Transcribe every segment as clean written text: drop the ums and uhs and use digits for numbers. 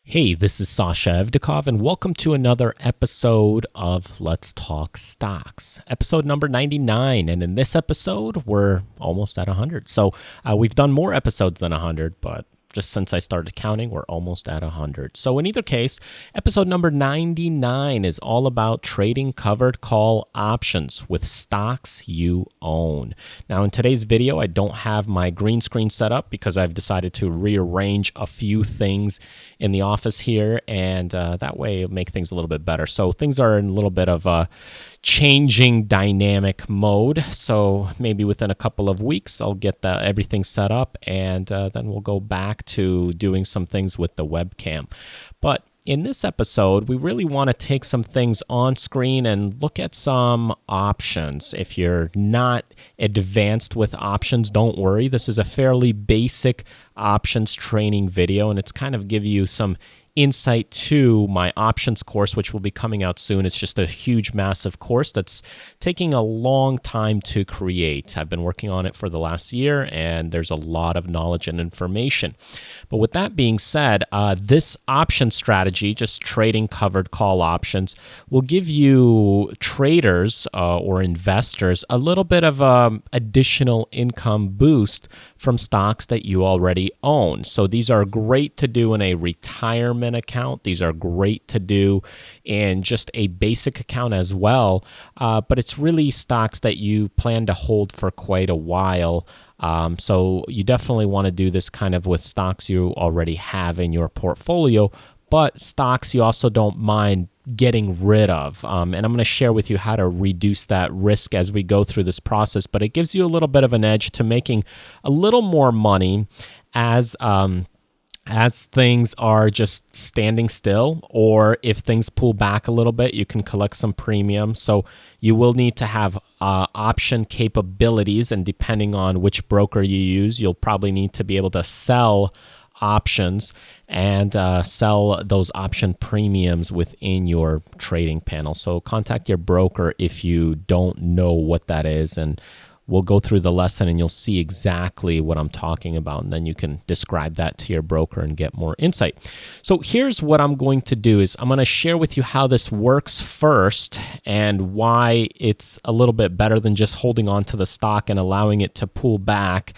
Hey, this is Sasha Evdokov, and welcome to another episode of Let's Talk Stocks, episode number 99. And in this episode, we're almost at 100. So we've done more episodes than 100, but just since I started counting, we're almost at 100. So in either case, episode number 99 is all about trading covered call options with stocks you own. Now, in today's video, I don't have my green screen set up because I've decided to rearrange a few things in the office here, and that way it'll make things a little bit better. So things are in a little bit of a changing dynamic mode. So maybe within a couple of weeks, I'll get everything set up, and then we'll go back to doing some things with the webcam. But in this episode, we really want to take some things on screen and look at some options. If you're not advanced with options, don't worry. This is a fairly basic options training video, and it's kind of give you some insight to my options course, which will be coming out soon. It's just a huge, massive course that's taking a long time to create. I've been working on it for the last year, and there's a lot of knowledge and information. But with that being said, this option strategy, just trading covered call options, will give you traders or investors a little bit of additional income boost from stocks that you already own. So these are great to do in a retirement account. These are great to do in just a basic account as well. But it's really stocks that you plan to hold for quite a while. So you definitely want to do this kind of with stocks you already have in your portfolio, but stocks you also don't mind getting rid of. And I'm going to share with you how to reduce that risk as we go through this process, but it gives you a little bit of an edge to making a little more money as things are just standing still, or if things pull back a little bit, you can collect some premium. So you will need to have option capabilities, and depending on which broker you use, you'll probably need to be able to sell options and sell those option premiums within your trading panel. So contact your broker if you don't know what that is, and we'll go through the lesson and you'll see exactly what I'm talking about, and then you can describe that to your broker and get more insight. So here's what I'm going to do is I'm going to share with you how this works first and why it's a little bit better than just holding on to the stock and allowing it to pull back,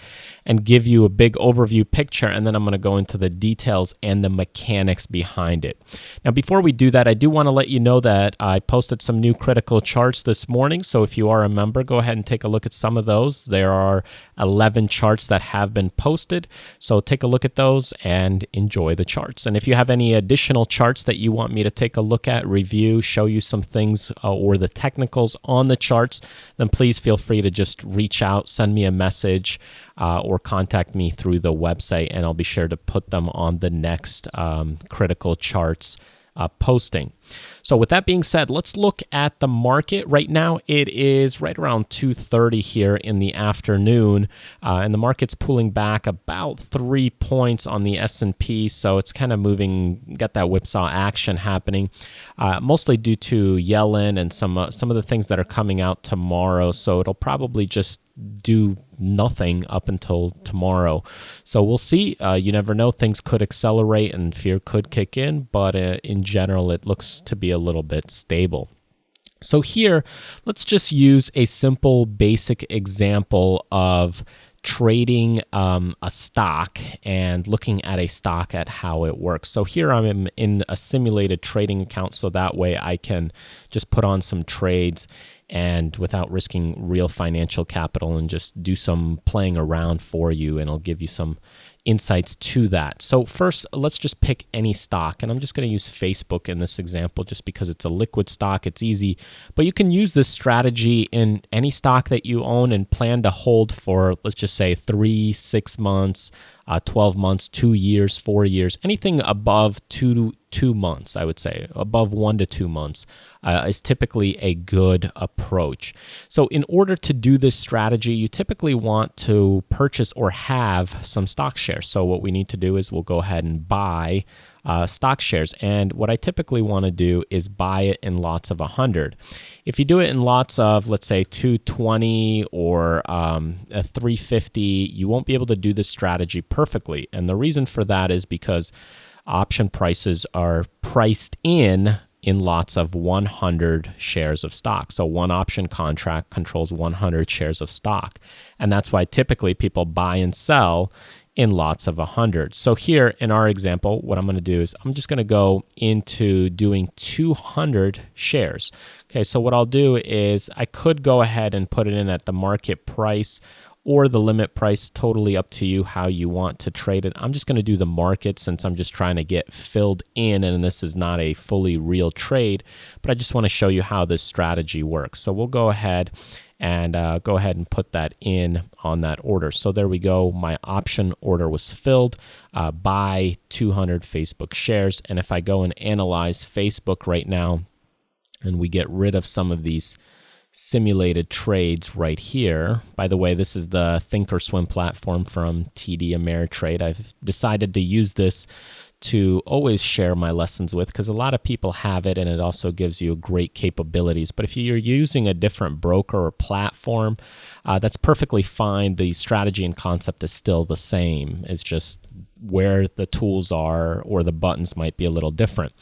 and give you a big overview picture, and then I'm going to go into the details and the mechanics behind it. Now, before we do that, I do want to let you know that I posted some new critical charts this morning, so if you are a member, go ahead and take a look at some of those. There are 11 charts that have been posted, so take a look at those and enjoy the charts. And if you have any additional charts that you want me to take a look at, review, show you some things or the technicals on the charts, then please feel free to just reach out, send me a message, or contact me through the website, and I'll be sure to put them on the next critical charts posting. So with that being said, let's look at the market. Right now, it is right around 2:30 here in the afternoon, and the market's pulling back about 3 points on the S&P, so it's kind of moving, got that whipsaw action happening, mostly due to Yellen and some of the things that are coming out tomorrow, so it'll probably just do nothing up until tomorrow. So we'll see. You never know. Things could accelerate and fear could kick in, but in general, it looks to be a little bit stable. So here, let's just use a simple, basic example of trading a stock and looking at a stock at how it works. So here I'm in a simulated trading account, so that way I can just put on some trades and without risking real financial capital, and just do some playing around for you, and I'll give you some insights to that. So first, let's just pick any stock, and I'm just going to use Facebook in this example just because it's a liquid stock, it's easy, but you can use this strategy in any stock that you own and plan to hold for, let's just say 3, 6 months, 12 months, 2 years, 4 years, anything above 2 months, I would say, above 1 to 2 months is typically a good approach. So in order to do this strategy, you typically want to purchase or have some stock shares. So what we need to do is we'll go ahead and buy stock shares. And what I typically want to do is buy it in lots of 100. If you do it in lots of, let's say, 220 or 350, you won't be able to do this strategy perfectly. And the reason for that is because option prices are priced in lots of 100 shares of stock. So one option contract controls 100 shares of stock. And that's why typically people buy and sell in lots of 100. So here in our example, what I'm going to do is I'm just going to go into doing 200 shares. Okay, so what I'll do is I could go ahead and put it in at the market price or the limit price, totally up to you how you want to trade it. I'm just going to do the market since I'm just trying to get filled in, and this is not a fully real trade, but I just want to show you how this strategy works. So we'll go ahead and put that in on that order. So there we go. My option order was filled by 200 Facebook shares. And if I go and analyze Facebook right now, and we get rid of some of these simulated trades right here. By the way, this is the Thinkorswim platform from TD Ameritrade. I've decided to use this to always share my lessons with because a lot of people have it and it also gives you great capabilities. But if you're using a different broker or platform, that's perfectly fine. The strategy and concept is still the same. It's just where the tools are or the buttons might be a little different.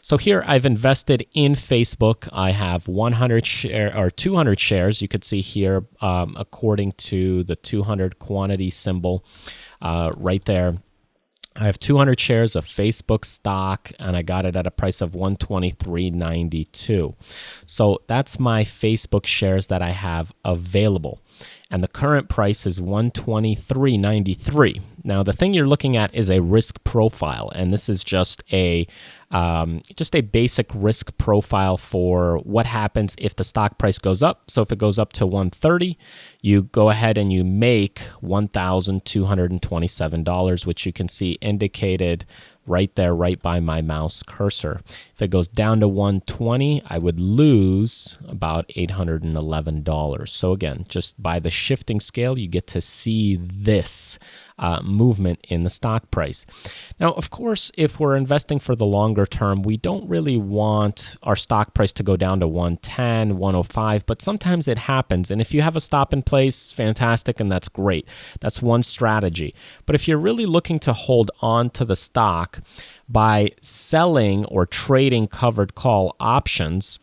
So here I've invested in Facebook. I have 200 shares. You could see here according to the 200 quantity symbol right there. I have 200 shares of Facebook stock, and I got it at a price of $123.92. So that's my Facebook shares that I have available. And the current price is $123.93. Now, the thing you're looking at is a risk profile, and this is just a basic risk profile for what happens if the stock price goes up. So if it goes up to 130, you go ahead and you make $1,227, which you can see indicated right there, right by my mouse cursor. If it goes down to 120, I would lose about $811. So again, just by the shifting scale, you get to see this movement in the stock price. Now, of course, if we're investing for the longer term, we don't really want our stock price to go down to 110, 105, but sometimes it happens. And if you have a stop in place, fantastic, and that's great. That's one strategy. But if you're really looking to hold on to the stock by selling or trading covered call options,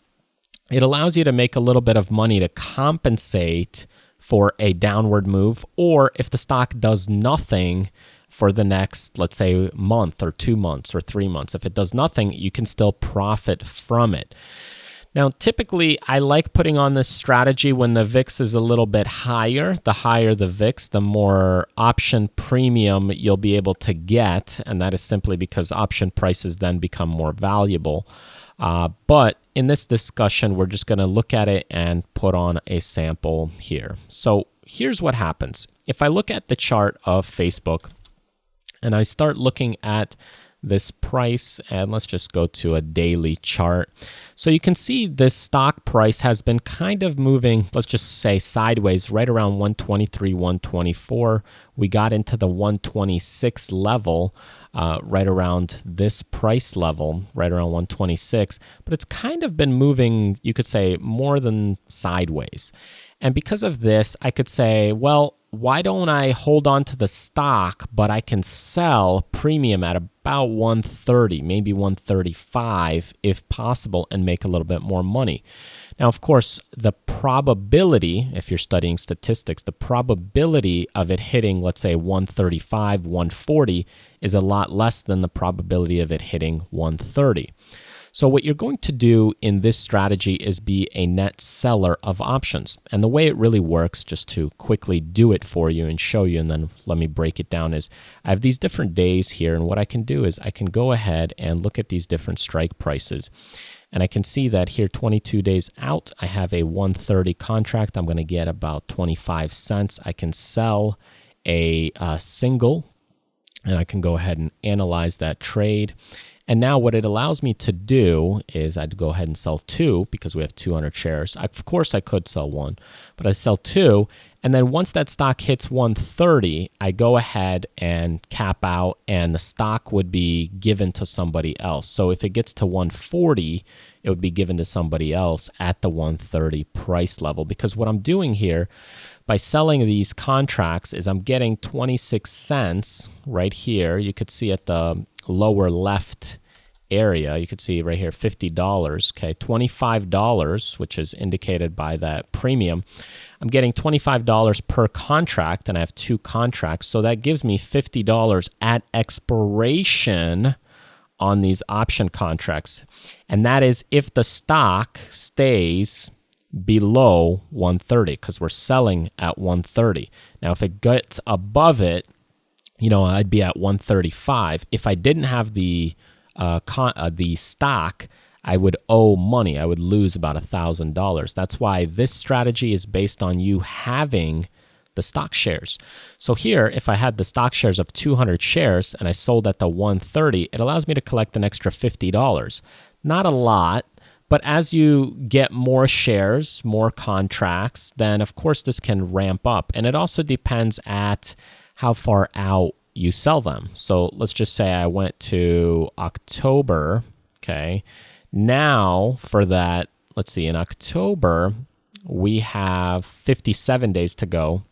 it allows you to make a little bit of money to compensate for a downward move, or if the stock does nothing for the next, let's say, month or 2 months or 3 months. If it does nothing, you can still profit from it. Now, typically, I like putting on this strategy when the VIX is a little bit higher. The higher the VIX, the more option premium you'll be able to get, and that is simply because option prices then become more valuable. But in this discussion, we're just going to look at it and put on a sample here. So here's what happens. If I look at the chart of Facebook and I start looking at this price, and let's just go to a daily chart. So you can see this stock price has been kind of moving, let's just say sideways, right around 123, 124. We got into the 126 level, right around this price level, right around 126. But it's kind of been moving, you could say, more than sideways. And because of this, I could say, well, why don't I hold on to the stock, but I can sell premium at about 130, maybe 135 if possible, and make a little bit more money. Now, of course, the probability, if you're studying statistics, the probability of it hitting, let's say 135, 140 is a lot less than the probability of it hitting 130. So what you're going to do in this strategy is be a net seller of options. And the way it really works, just to quickly do it for you and show you, and then let me break it down, is I have these different days here. And what I can do is I can go ahead and look at these different strike prices. And I can see that here 22 days out, I have a 130 contract. I'm going to get about 25 cents. I can sell a single, and I can go ahead and analyze that trade. And now what it allows me to do is I'd go ahead and sell two because we have 200 shares. Of course, I could sell one, but I sell two. And then once that stock hits 130, I go ahead and cap out, and the stock would be given to somebody else. So if it gets to 140, it would be given to somebody else at the 130 price level. Because what I'm doing here by selling these contracts is I'm getting 26 cents right here. You could see at the lower left area, you could see right here $50, okay, $25, which is indicated by that premium. I'm getting $25 per contract, and I have 2 contracts, so that gives me $50 at expiration on these option contracts. And that is if the stock stays below 130, because we're selling at 130. Now, if it gets above it, I'd be at 135. If I didn't have the stock, I would owe money. I would lose about $1,000. That's why this strategy is based on you having the stock shares. So here, if I had the stock shares of 200 shares and I sold at the 130, it allows me to collect an extra $50. Not a lot, but as you get more shares, more contracts, then of course this can ramp up. And it also depends at how far out you sell them. So let's just say I went to October, okay? Now for that, let's see, in October, we have 57 days to go.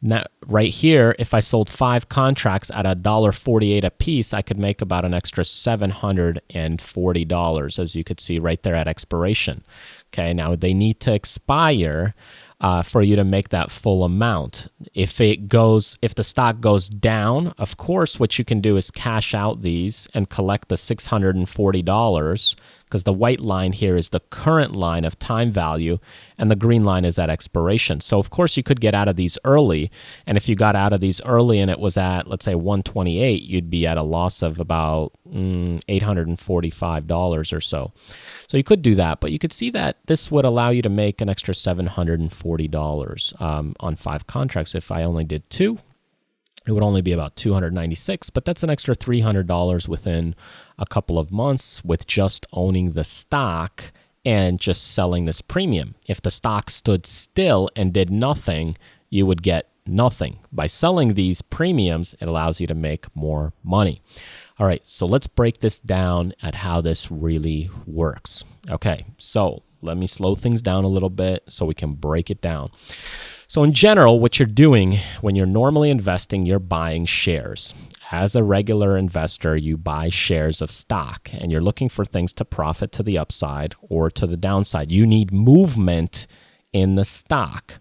Now, right here, if I sold 5 contracts at $1.48 a piece, I could make about an extra $740, as you could see right there at expiration. Okay, now they need to expire for you to make that full amount. If the stock goes down, of course, what you can do is cash out these and collect the $640, because the white line here is the current line of time value, and the green line is at expiration. So, of course, you could get out of these early, and if you got out of these early and it was at, let's say, 128, you'd be at a loss of about $845 or so. So you could do that, but you could see that this would allow you to make an extra $740 on 5 contracts. If I only did 2, it would only be about $296, but that's an extra $300 within a couple of months with just owning the stock and just selling this premium. If the stock stood still and did nothing, you would get nothing. By selling these premiums, it allows you to make more money. All right, so let's break this down at how this really works. Okay, so let me slow things down a little bit so we can break it down. So in general, what you're doing when you're normally investing, you're buying shares. As a regular investor, you buy shares of stock, and you're looking for things to profit to the upside or to the downside. You need movement in the stock.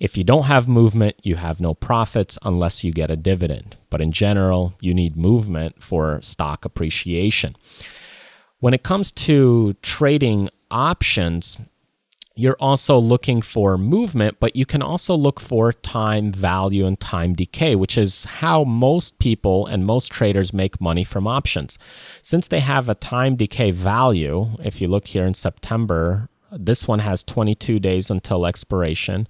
If you don't have movement, you have no profits unless you get a dividend. But in general, you need movement for stock appreciation. When it comes to trading options, you're also looking for movement, but you can also look for time value and time decay, which is how most people and most traders make money from options. Since they have a time decay value, if you look here in September, this one has 22 days until expiration.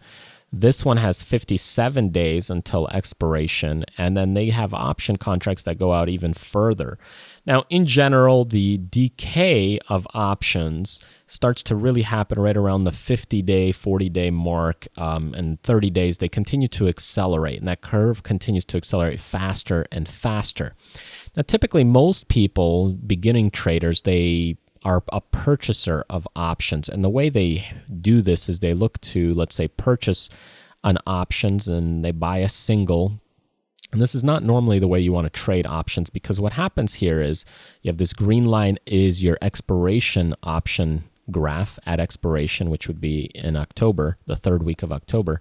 This one has 57 days until expiration, and then they have option contracts that go out even further. Now, in general, the decay of options starts to really happen right around the 50-day, 40-day mark, and 30 days. They continue to accelerate, and that curve continues to accelerate faster and faster. Now, typically, most people, beginning traders, they are a purchaser of options. And the way they do this is they look to, let's say, purchase an options, and they buy a single. And this is not normally the way you want to trade options, because what happens here is you have this green line is your expiration option graph at expiration, which would be in October, the 3rd week of October.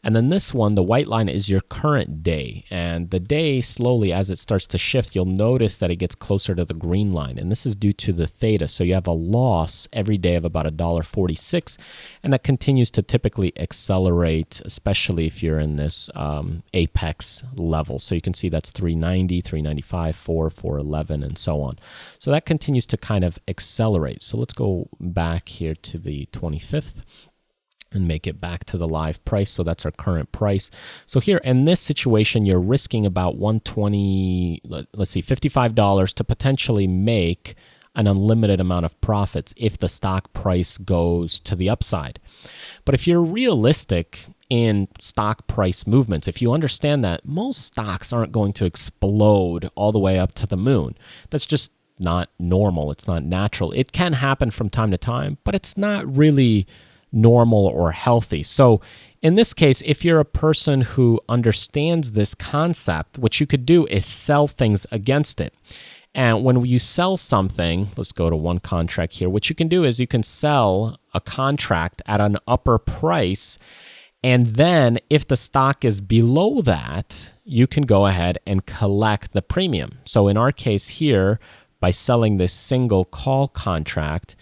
And then this one, the white line, is your current day. And the day, slowly, as it starts to shift, you'll notice that it gets closer to the green line. And this is due to the theta. So you have a loss every day of about $1.46. And that continues to typically accelerate, especially if you're in this apex level. So you can see that's 390, 395, 4, 411, and so on. So that continues to kind of accelerate. So let's go back here to the 25th. And make it back to the live price. So that's our current price. So here in this situation, you're risking about $55 to potentially make an unlimited amount of profits if the stock price goes to the upside. But if you're realistic in stock price movements, if you understand that most stocks aren't going to explode all the way up to the moon, that's just not normal. It's not natural. It can happen from time to time, but it's not really normal or healthy. So in this case, if you're a person who understands this concept, what you could do is sell things against it. And when you sell something, let's go to one contract here. What you can do is you can sell a contract at an upper price. And then if the stock is below that, you can go ahead and collect the premium. So in our case here, by selling this single call contract,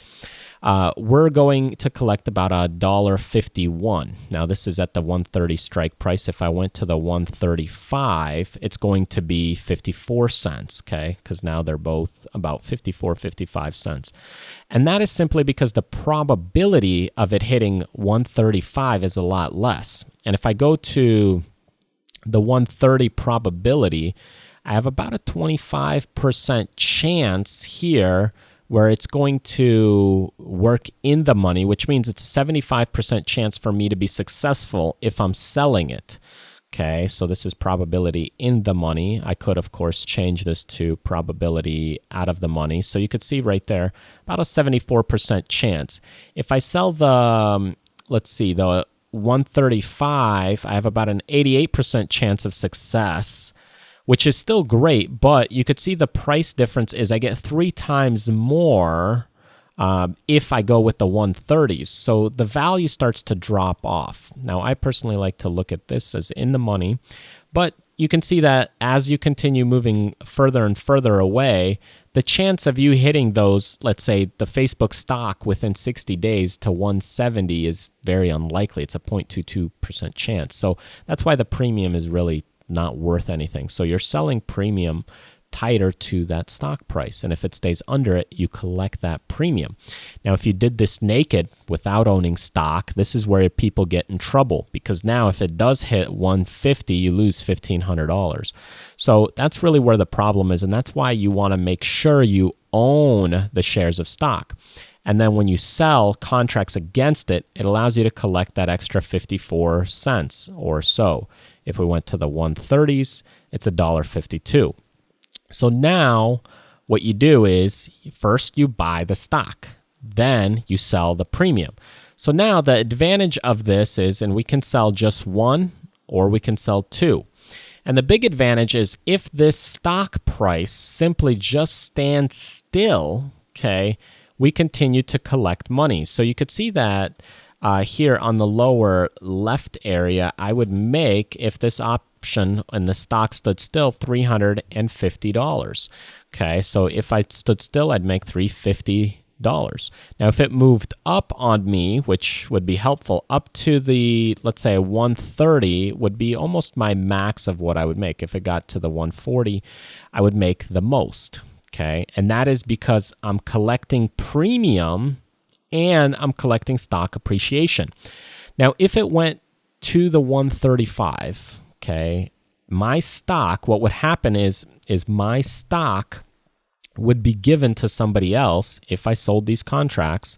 we're going to collect about $1.51. Now, this is at the 130 strike price. If I went to the 135, it's going to be 54 cents, okay? Because now they're both about 54, 55 cents. And that is simply because the probability of it hitting 135 is a lot less. And if I go to the 130 probability, I have about a 25% chance here where it's going to work in the money, which means it's a 75% chance for me to be successful if I'm selling it. Okay, so this is probability in the money. I could, of course, change this to probability out of the money. So you could see right there, about a 74% chance. If I sell the, let's see, the 135, I have about an 88% chance of success, which is still great, but you could see the price difference is I get 3 times more if I go with the 130s. So the value starts to drop off. Now, I personally like to look at this as in the money, but you can see that as you continue moving further and further away, the chance of you hitting those, let's say the Facebook stock within 60 days to 170 is very unlikely. It's a 0.22% chance. So that's why the premium is really not worth anything. So you're selling premium tighter to that stock price. And if it stays under it, you collect that premium. Now, if you did this naked without owning stock, this is where people get in trouble, because now if it does hit 150, you lose $1,500. So that's really where the problem is. And that's why you want to make sure you own the shares of stock. And then when you sell contracts against it, it allows you to collect that extra 54 cents or so. If we went to the 130s, it's $1.52. So now what you do is first you buy the stock, then you sell the premium. So now the advantage of this is, and we can sell just one or we can sell two. And the big advantage is if this stock price simply just stands still, okay, we continue to collect money. So you could see that here on the lower left area, I would make, if this option and the stock stood still, $350. Okay, so if I stood still, I'd make $350. Now, if it moved up on me, which would be helpful, up to the, let's say, 130 would be almost my max of what I would make. If it got to the 140, I would make the most. Okay, and that is because I'm collecting premium and I'm collecting stock appreciation. Now, if it went to the 135, okay, my stock, what would happen is my stock would be given to somebody else. If I sold these contracts,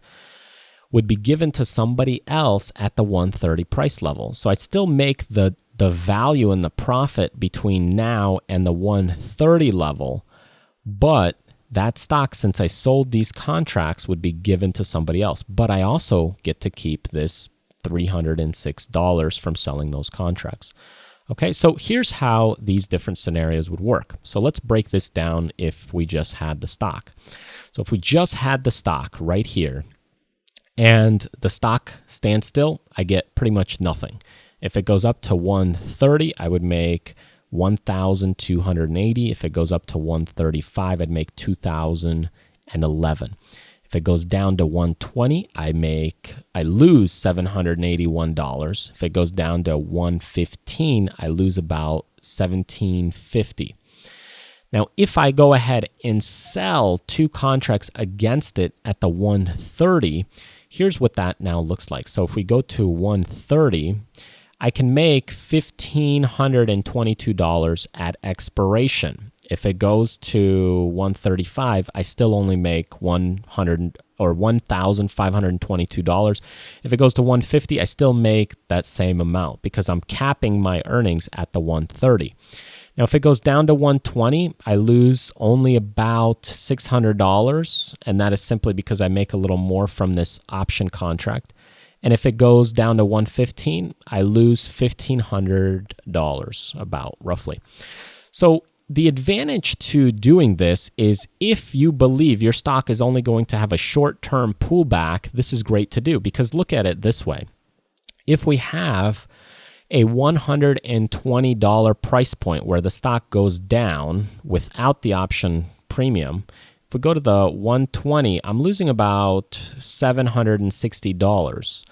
would be given to somebody else at the 130 price level. So I'd still make the value and the profit between now and the 130 level, but that stock, since I sold these contracts, would be given to somebody else. But I also get to keep this $306 from selling those contracts. Okay, so here's how these different scenarios would work. So let's break this down if we just had the stock. So if we just had the stock right here and the stock stands still, I get pretty much nothing. If it goes up to 130, I would make $1,280. If it goes up to 135, I'd make $2,011. If it goes down to 120, I lose $781. If it goes down to 115, I lose about $1,750. Now, if I go ahead and sell two contracts against it at the 130, here's what that now looks like. So if we go to 130, I can make $1,522 at expiration. If it goes to 135, I still only make $1,522. If it goes to 150, I still make that same amount because I'm capping my earnings at the 130. Now, if it goes down to 120, I lose only about $600, and that is simply because I make a little more from this option contract. And if it goes down to 115, I lose $1,500 about roughly. So the advantage to doing this is if you believe your stock is only going to have a short-term pullback, this is great to do because look at it this way. If we have a $120 price point where the stock goes down without the option premium, if we go to the 120, I'm losing about $760.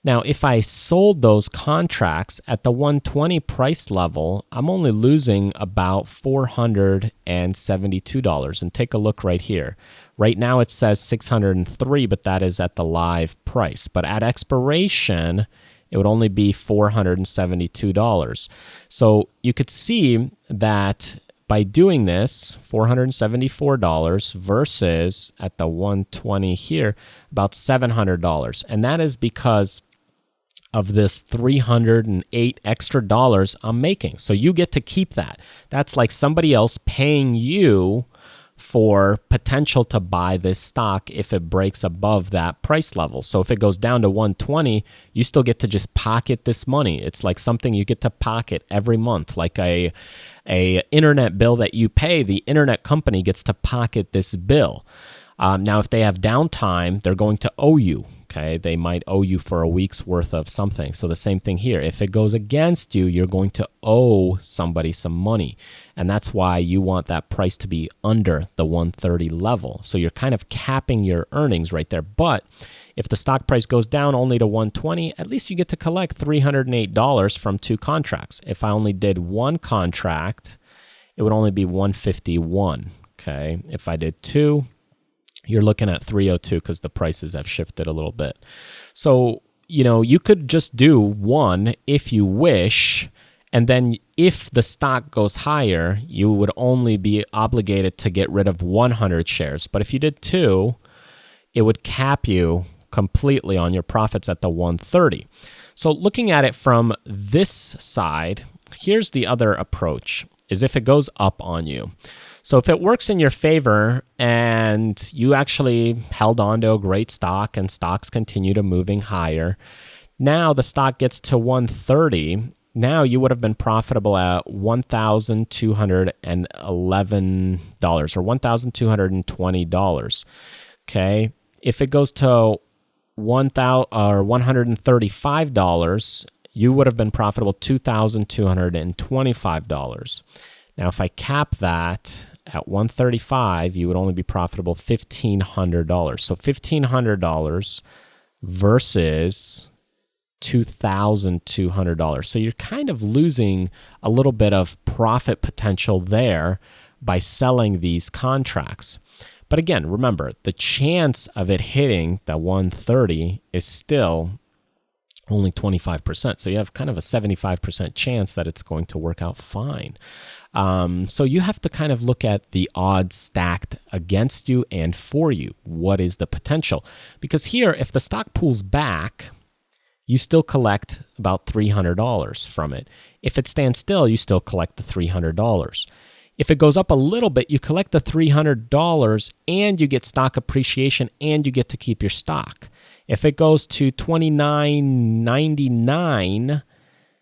Now, if I sold those contracts at the 120 price level, I'm only losing about $472. And take a look right here. Right now it says 603, but that is at the live price. But at expiration, it would only be $472. So you could see that by doing this, $474 versus at the 120 here, about $700. And that is because of this $308 extra dollars I'm making. So you get to keep that. That's like somebody else paying you for potential to buy this stock if it breaks above that price level. So if it goes down to 120, you still get to just pocket this money. It's like something you get to pocket every month, like a internet bill that you pay. The internet company gets to pocket this bill. Now, if they have downtime, they're going to owe you. Okay, they might owe you for a week's worth of something. So the same thing here. If it goes against you, you're going to owe somebody some money. And that's why you want that price to be under the 130 level. So you're kind of capping your earnings right there. But if the stock price goes down only to 120, at least you get to collect $308 from 2 contracts. If I only did 1 contract, it would only be 151. Okay, if I did 2, you're looking at 302 because the prices have shifted a little bit. So, you could just do 1 if you wish, and then if the stock goes higher, you would only be obligated to get rid of 100 shares. But if you did 2, it would cap you completely on your profits at the 130. So looking at it from this side, here's the other approach, is if it goes up on you. So if it works in your favor and you actually held on to a great stock and stocks continue to moving higher, now the stock gets to 130. Now you would have been profitable at $1,211 or $1,220. Okay. If it goes to $135, you would have been profitable $2,225. Now, if I cap that at 135, you would only be profitable $1,500. So $1,500 versus $2,200. So you're kind of losing a little bit of profit potential there by selling these contracts. But again, remember, the chance of it hitting the 130 is still only 25%. So you have kind of a 75% chance that it's going to work out fine. So you have to kind of look at the odds stacked against you and for you. What is the potential? Because here, if the stock pulls back, you still collect about $300 from it. If it stands still, you still collect the $300. If it goes up a little bit, you collect the $300 and you get stock appreciation and you get to keep your stock. If it goes to $29.99,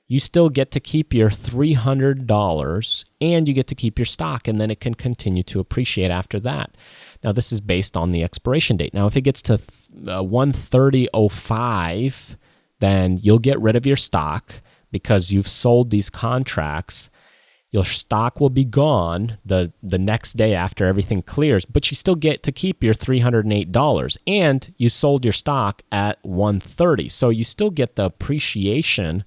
you still get to keep your $300 and you get to keep your stock, and then it can continue to appreciate after that. Now, this is based on the expiration date. Now, if it gets to 130.05, then you'll get rid of your stock because you've sold these contracts. Your stock will be gone the next day after everything clears, but you still get to keep your $308, and you sold your stock at 130. So you still get the appreciation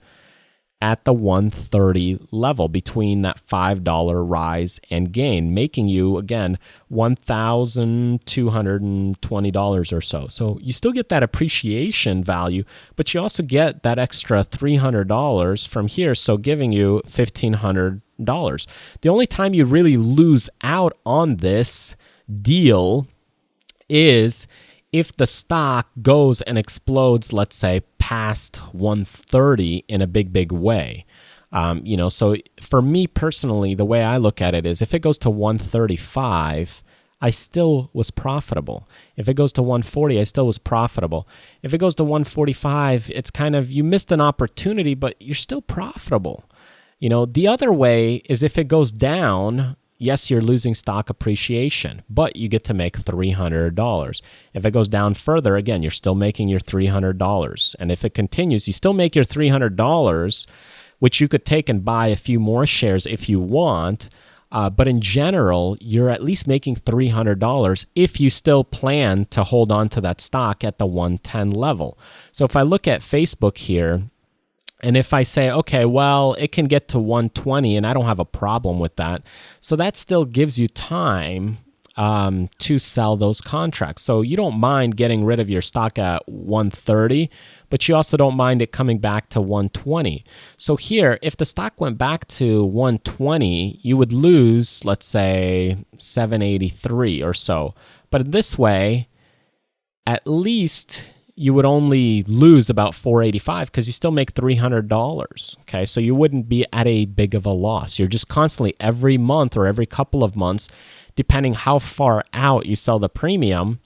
at the 130 level between that $5 rise and gain, making you, again, $1,220 or so. So you still get that appreciation value, but you also get that extra $300 from here, so giving you $1,500. The only time you really lose out on this deal is if the stock goes and explodes, let's say, past 130 in a big way. So for me personally, the way I look at it is if it goes to 135, I still was profitable. If it goes to 140, I still was profitable. If it goes to 145, it's kind of, you missed an opportunity, but you're still profitable. The other way is if it goes down, yes, you're losing stock appreciation, but you get to make $300. If it goes down further, again, you're still making your $300. And if it continues, you still make your $300, which you could take and buy a few more shares if you want. But in general, you're at least making $300 if you still plan to hold on to that stock at the 110 level. So if I look at Facebook here, and if I say, okay, well, it can get to 120 and I don't have a problem with that. So that still gives you time to sell those contracts. So you don't mind getting rid of your stock at 130, but you also don't mind it coming back to 120. So here, if the stock went back to 120, you would lose, let's say, 783 or so. But this way, at least you would only lose about 485 because you still make $300. Okay, so you wouldn't be at a big of a loss. You're just constantly every month or every couple of months, depending how far out you sell the premium,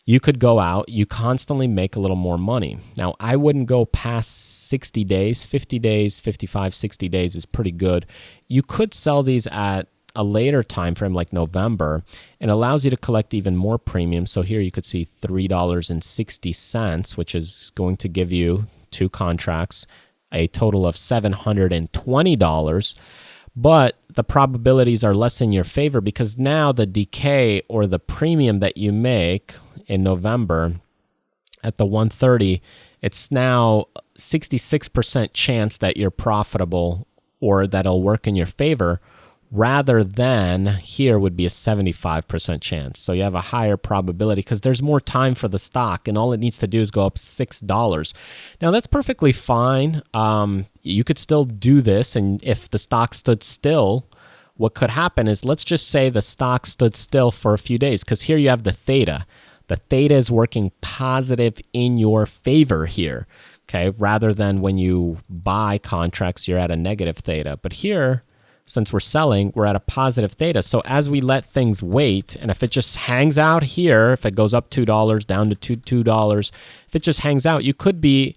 you could go out, you constantly make a little more money. Now, I wouldn't go past 60 days, 50 days, 55, 60 days is pretty good. You could sell these at a later time frame like November, and allows you to collect even more premium. So here you could see $3.60, which is going to give you 2 contracts, a total of $720. But the probabilities are less in your favor because now the decay or the premium that you make in November at the 130, it's now 66% chance that you're profitable or that'll work in your favor, rather than here would be a 75% chance. So you have a higher probability because there's more time for the stock and all it needs to do is go up $6. Now that's perfectly fine. You could still do this, and if the stock stood still, what could happen is, let's just say the stock stood still for a few days, because here you have the theta. The theta is working positive in your favor here, okay, rather than when you buy contracts, you're at a negative theta. But here, since we're selling, we're at a positive theta. So as we let things wait, and if it just hangs out here, if it goes up $2, down to $2, if it just hangs out, you could be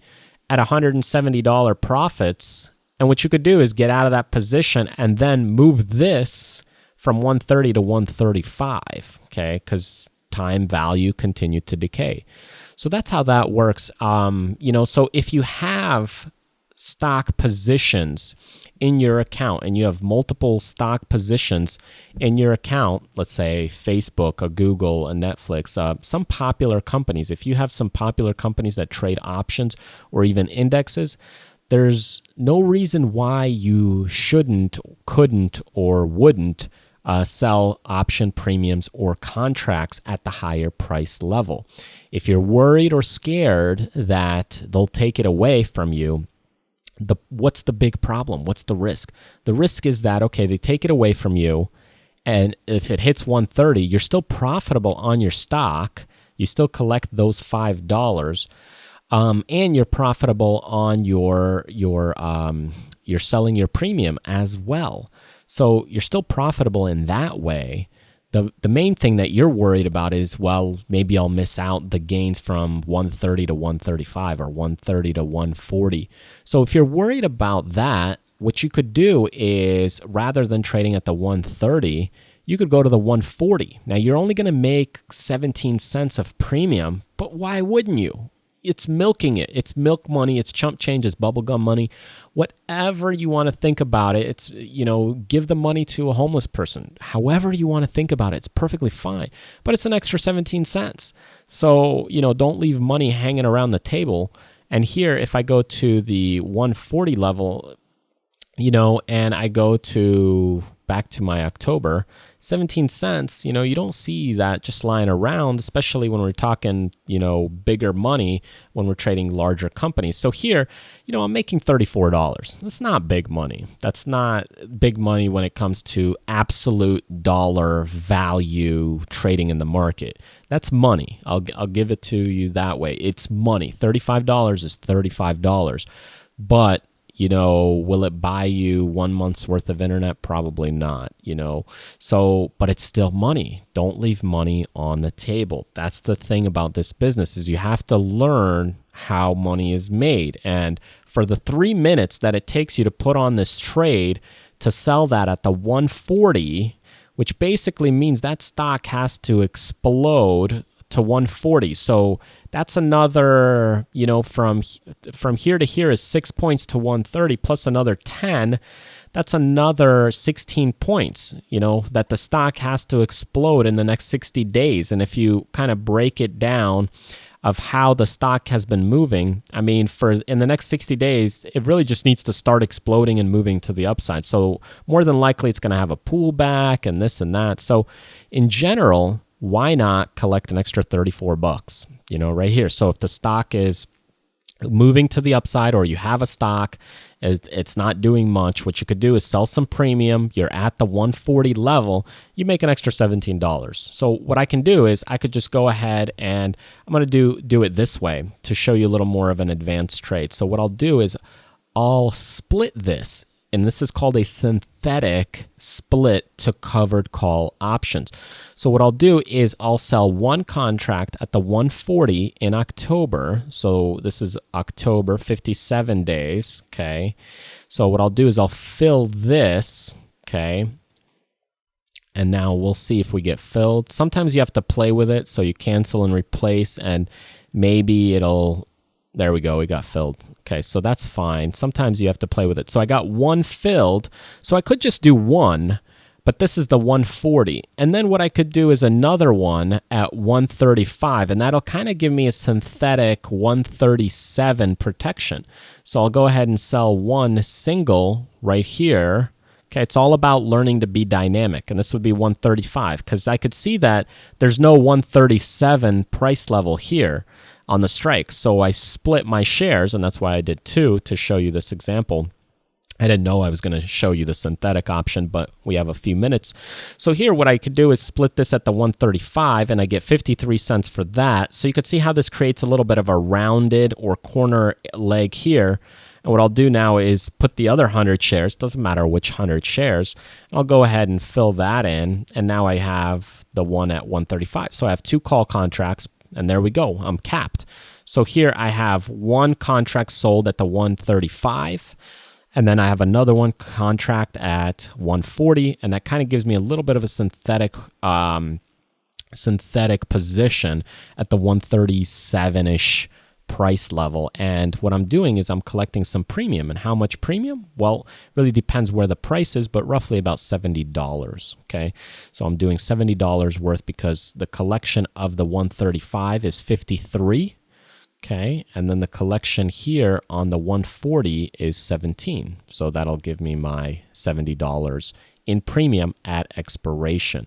at $170 profits. And what you could do is get out of that position and then move this from 130 to 135, okay? Because time value continued to decay. So that's how that works. So if you have stock positions in your account and you have multiple stock positions in your account, let's say Facebook, a Google, a Netflix, some popular companies, if you have some popular companies that trade options or even indexes, there's no reason why you shouldn't, couldn't, or wouldn't sell option premiums or contracts at the higher price level. If you're worried or scared that they'll take it away from you, what's the big problem? What's the risk? The risk is that, okay, they take it away from you, and if it hits 130, you're still profitable on your stock. You still collect those $5, and you're profitable on you're selling your premium as well. So you're still profitable in that way. The main thing that you're worried about is, well, maybe I'll miss out the gains from 130 to 135 or 130 to 140. So if you're worried about that, what you could do is, rather than trading at the 130, you could go to the 140. Now, you're only going to make 17 cents of premium, but why wouldn't you? It's milking it. It's milk money. It's chump change. It's bubblegum money. Whatever you want to think about it, it's, give the money to a homeless person. However you want to think about it, it's perfectly fine. But it's an extra 17 cents. So, don't leave money hanging around the table. And here, if I go to the 140 level, and I go back to my October, 17 cents, you don't see that just lying around, especially when we're talking, bigger money when we're trading larger companies. So here, I'm making $34. That's not big money. That's not big money when it comes to absolute dollar value trading in the market. That's money. I'll give it to you that way. It's money. $35 is $35. But Will it buy you 1 month's worth of internet? Probably not, So, but it's still money. Don't leave money on the table. That's the thing about this business is you have to learn how money is made. And for the 3 minutes that it takes you to put on this trade to sell that at the 140, which basically means that stock has to explode to 140. So that's another, from here to here is 6 points to 130 plus another 10. That's another 16 points, that the stock has to explode in the next 60 days. And if you kind of break it down of how the stock has been moving, in the next 60 days, it really just needs to start exploding and moving to the upside. So more than likely it's going to have a pullback and this and that. So in general, why not collect an extra $34, right here? So if the stock is moving to the upside or you have a stock, it's not doing much, what you could do is sell some premium. You're at the 140 level, you make an extra $17. So what I can do is I could just go ahead and I'm going to do it this way to show you a little more of an advanced trade. So what I'll do is I'll split this, and this is called a synthetic split to covered call options. So what I'll do is I'll sell one contract at the 140 in October. So this is October, 57 days, okay? So what I'll do is I'll fill this, okay? And now we'll see if we get filled. Sometimes you have to play with it, so you cancel and replace, and maybe it'll, there we go, we got filled. Okay, so that's fine. Sometimes you have to play with it. So I got one filled, so I could just do one, but this is the 140. And then what I could do is another one at 135, and that'll kind of give me a synthetic 137 protection. So I'll go ahead and sell one single right here. Okay, it's all about learning to be dynamic, and this would be 135 because I could see that there's no 137 price level here on the strike. So I split my shares, and that's why I did two to show you this example. I didn't know I was going to show you the synthetic option, but we have a few minutes. So here what I could do is split this at the 135, and I get 53 cents for that. So you could see how this creates a little bit of a rounded or corner leg here. And what I'll do now is put the other 100 shares, doesn't matter which 100 shares, I'll go ahead and fill that in, and now I have the one at 135. So I have two call contracts, and there we go, I'm capped. So here I have one contract sold at the 135, and then I have another one contract at 140, and that kind of gives me a little bit of a synthetic position at the 137-ish price level. And what I'm doing is I'm collecting some premium. And how much premium? Well, really depends where the price is, but roughly about $70. Okay, so I'm doing $70 worth because the collection of the 135 is 53. Okay, and then the collection here on the 140 is 17. So that'll give me my $70 in premium at expiration.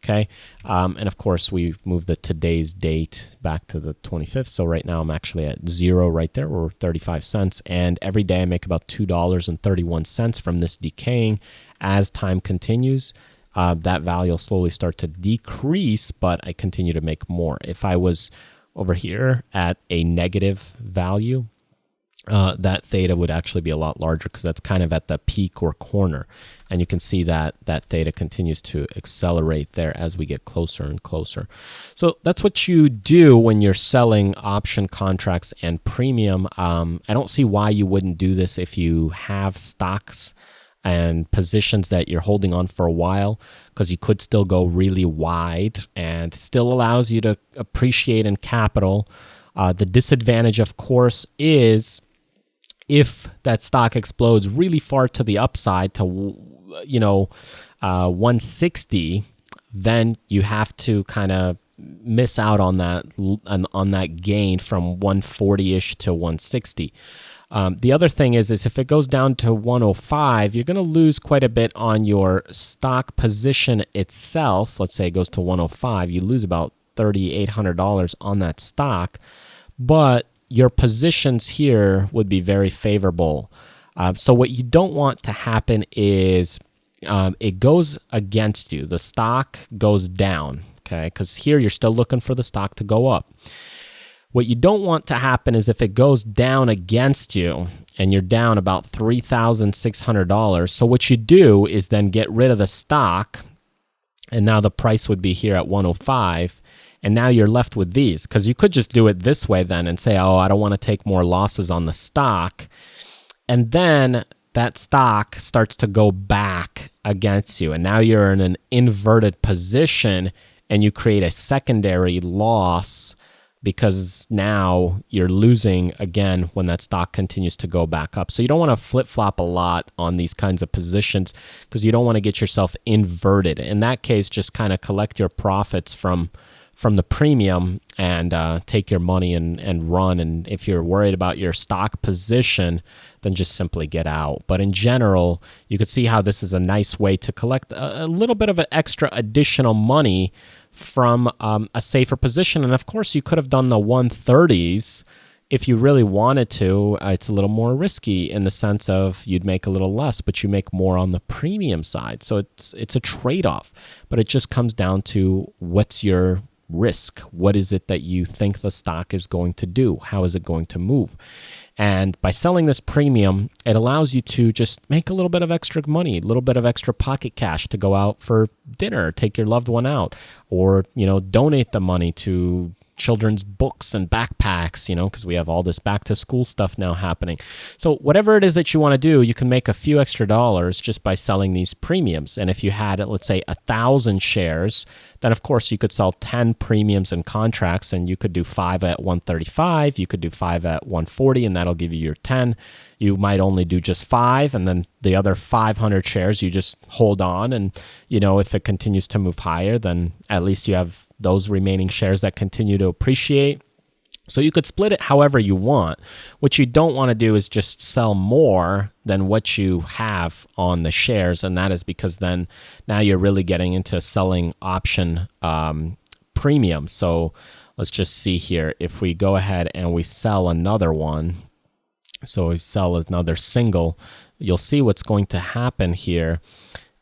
Okay, and of course we moved the today's date back to the 25th. So right now I'm actually at zero right there, or 35 cents. And every day I make about $2.31 from this decaying. As time continues, that value will slowly start to decrease, but I continue to make more. If I was over here at a negative value, that theta would actually be a lot larger because that's kind of at the peak or corner. And you can see that that theta continues to accelerate there as we get closer and closer. So that's what you do when you're selling option contracts and premium. I don't see why you wouldn't do this if you have stocks and positions that you're holding on for a while, because you could still go really wide and still allows you to appreciate in capital. The disadvantage, of course, is if that stock explodes really far to the upside to 160, then you have to kind of miss out on that gain from 140-ish to 160. The other thing is if it goes down to 105, you're going to lose quite a bit on your stock position itself. Let's say it goes to 105, you lose about $3,800 on that stock, but your positions here would be very favorable. So what you don't want to happen is it goes against you. The stock goes down, okay? Because here you're still looking for the stock to go up. What you don't want to happen is if it goes down against you and you're down about $3,600. So what you do is then get rid of the stock, and now the price would be here at 105. And now you're left with these, because you could just do it this way then and say, oh, I don't want to take more losses on the stock. And then that stock starts to go back against you. And now you're in an inverted position and you create a secondary loss, because now you're losing again when that stock continues to go back up. So you don't want to flip-flop a lot on these kinds of positions, because you don't want to get yourself inverted. In that case, just kind of collect your profits from the premium and take your money and run. And if you're worried about your stock position, then just simply get out. But in general, you could see how this is a nice way to collect a little bit of an extra additional money from a safer position. And of course, you could have done the 130s if you really wanted to. It's a little more risky in the sense of you'd make a little less, but you make more on the premium side. So it's a trade-off, but it just comes down to what's your risk. What is it that you think the stock is going to do? How is it going to move? And by selling this premium, it allows you to just make a little bit of extra money, a little bit of extra pocket cash to go out for dinner, take your loved one out, or, donate the money to children's books and backpacks, because we have all this back to school stuff now happening. So whatever it is that you want to do, you can make a few extra dollars just by selling these premiums. And if you had, let's say, 1,000 shares, then of course you could sell 10 premiums and contracts, and you could do 5 at 135, you could do 5 at 140, and that'll give you your 10. You might only do just 5, and then the other 500 shares you just hold on, and if it continues to move higher, then at least you have those remaining shares that continue to appreciate. So you could split it however you want. What you don't want to do is just sell more than what you have on the shares, and that is because then now you're really getting into selling option premium. So let's just see here. If we go ahead and we sell another one, so we sell another single, you'll see what's going to happen here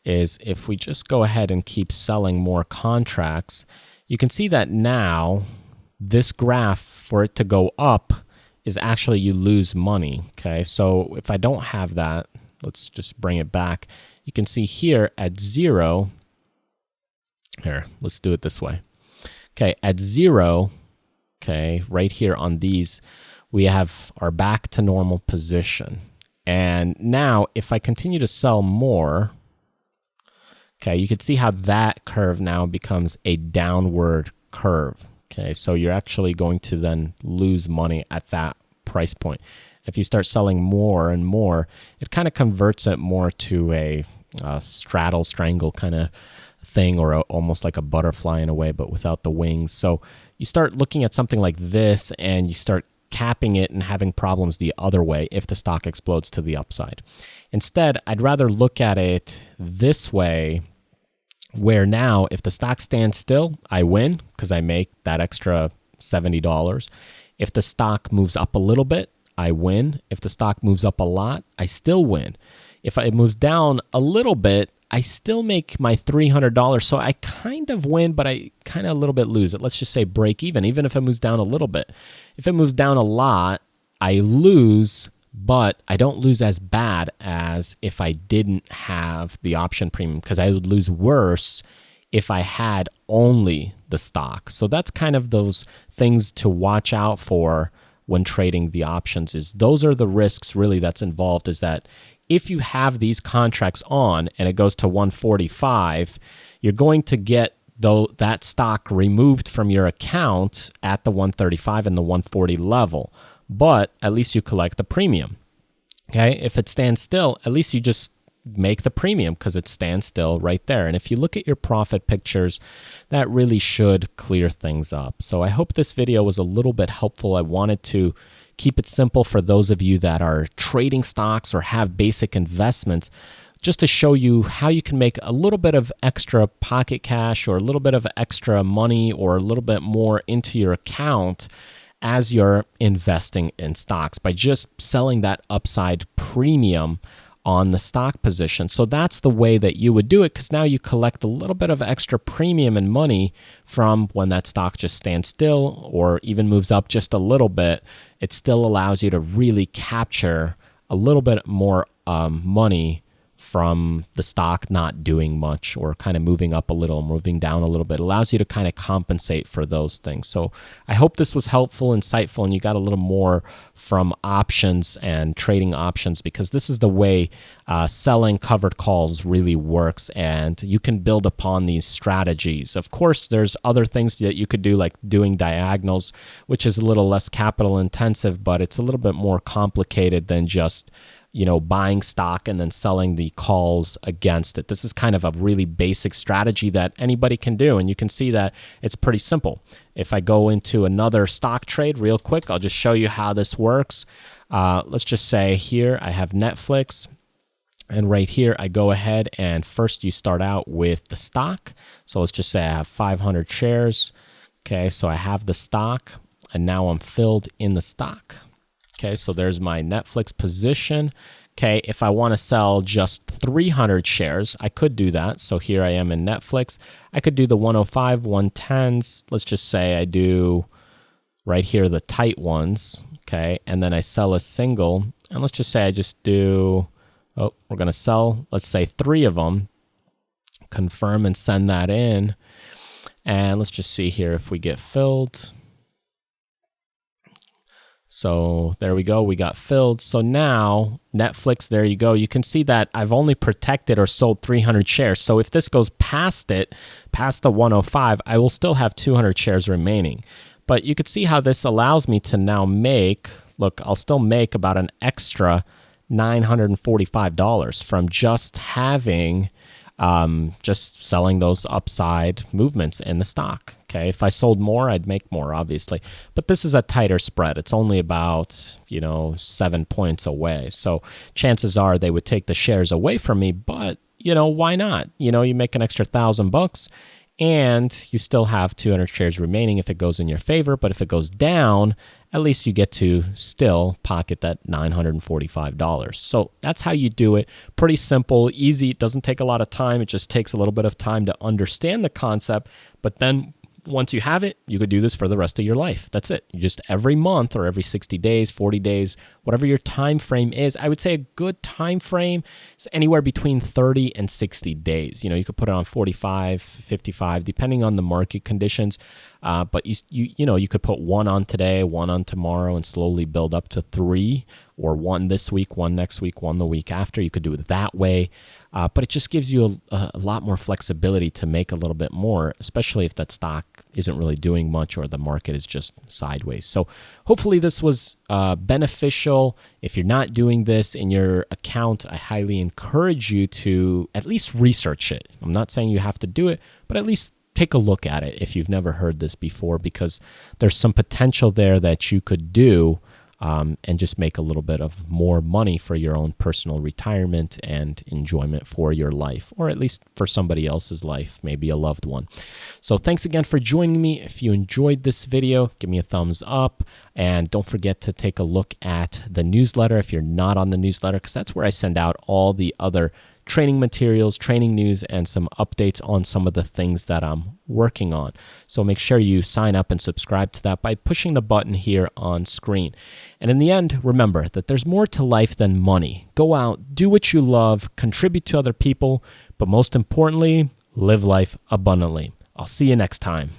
is if we just go ahead and keep selling more contracts, you can see that now this graph, for it to go up, is actually you lose money. Okay, so if I don't have that, let's just bring it back. You can see here at 0, here, let's do it this way. Okay, at 0, okay, right here on these, we have our back to normal position. And now if I continue to sell more, okay, you can see how that curve now becomes a downward curve. Okay, so you're actually going to then lose money at that price point. If you start selling more and more, it kind of converts it more to a strangle kind of thing, or almost like a butterfly in a way, but without the wings. So you start looking at something like this, and you start capping it and having problems the other way if the stock explodes to the upside. Instead, I'd rather look at it this way, where now if the stock stands still, I win because I make that extra $70. If the stock moves up a little bit, I win. If the stock moves up a lot, I still win. If it moves down a little bit, I still make my $300. So I kind of win, but I kind of a little bit lose it. Let's just say break even if it moves down a little bit. If it moves down a lot, I lose, but I don't lose as bad as if I didn't have the option premium, because I would lose worse if I had only the stock. So that's kind of those things to watch out for when trading the options. Is those are the risks really that's involved, is that if you have these contracts on and it goes to 145, you're going to get that stock removed from your account at the 135 and the 140 level, but at least you collect the premium. Okay, if it stands still, at least you just make the premium because it stands still right there. And if you look at your profit pictures, that really should clear things up. So I hope this video was a little bit helpful. I wanted to keep it simple for those of you that are trading stocks or have basic investments, just to show you how you can make a little bit of extra pocket cash or a little bit of extra money or a little bit more into your account as you're investing in stocks by just selling that upside premium on the stock position. So that's the way that you would do it, because now you collect a little bit of extra premium and money from when that stock just stands still or even moves up just a little bit. It still allows you to really capture a little bit more money from the stock not doing much or kind of moving up a little, moving down a little bit. It allows you to kind of compensate for those things. So I hope this was helpful, insightful, and you got a little more from options and trading options, because this is the way selling covered calls really works, and you can build upon these strategies. Of course, there's other things that you could do, like doing diagonals, which is a little less capital intensive, but it's a little bit more complicated than just buying stock and then selling the calls against it. This is kind of a really basic strategy that anybody can do, and you can see that it's pretty simple. If I go into another stock trade real quick, I'll just show you how this works. Let's just say here I have Netflix, and right here I go ahead and first you start out with the stock. So let's just say I have 500 shares. Okay, so I have the stock, and now I'm filled in the stock. Okay, so there's my Netflix position. Okay, if I want to sell just 300 shares, I could do that. So here I am in Netflix. I could do the 105, 110s. Let's just say I do right here the tight ones. Okay, and then I sell a single. And let's just say I just do, we're going to sell, let's say 3 of them. Confirm and send that in. And let's just see here if we get filled. So there we go, we got filled. So now Netflix, there you go. You can see that I've only protected or sold 300 shares. So if this goes past the 105, I will still have 200 shares remaining. But you could see how this allows me to now I'll still make about an extra $945 from just having, just selling those upside movements in the stock. Okay, if I sold more, I'd make more, obviously. But this is a tighter spread. It's only about, 7 points away. So chances are they would take the shares away from me, but, why not? You make an extra $1,000 and you still have 200 shares remaining if it goes in your favor. But if it goes down, at least you get to still pocket that $945. So that's how you do it. Pretty simple, easy. It doesn't take a lot of time. It just takes a little bit of time to understand the concept. But then once you have it, you could do this for the rest of your life. That's it. You just every month or every 60 days, 40 days, whatever your time frame is. I would say a good time frame is anywhere between 30 and 60 days. You could put it on 45, 55, depending on the market conditions. But you could put 1 on today, 1 on tomorrow, and slowly build up to 3, or 1 this week, 1 next week, 1 the week after. You could do it that way. But it just gives you a lot more flexibility to make a little bit more, especially if that stock isn't really doing much or the market is just sideways. So hopefully this was beneficial. If you're not doing this in your account, I highly encourage you to at least research it. I'm not saying you have to do it, but at least take a look at it if you've never heard this before, because there's some potential there that you could do and just make a little bit of more money for your own personal retirement and enjoyment for your life, or at least for somebody else's life, maybe a loved one. So thanks again for joining me. If you enjoyed this video, give me a thumbs up, and don't forget to take a look at the newsletter if you're not on the newsletter, because that's where I send out all the other training materials, training news, and some updates on some of the things that I'm working on. So make sure you sign up and subscribe to that by pushing the button here on screen. And in the end, remember that there's more to life than money. Go out, do what you love, contribute to other people, but most importantly, live life abundantly. I'll see you next time.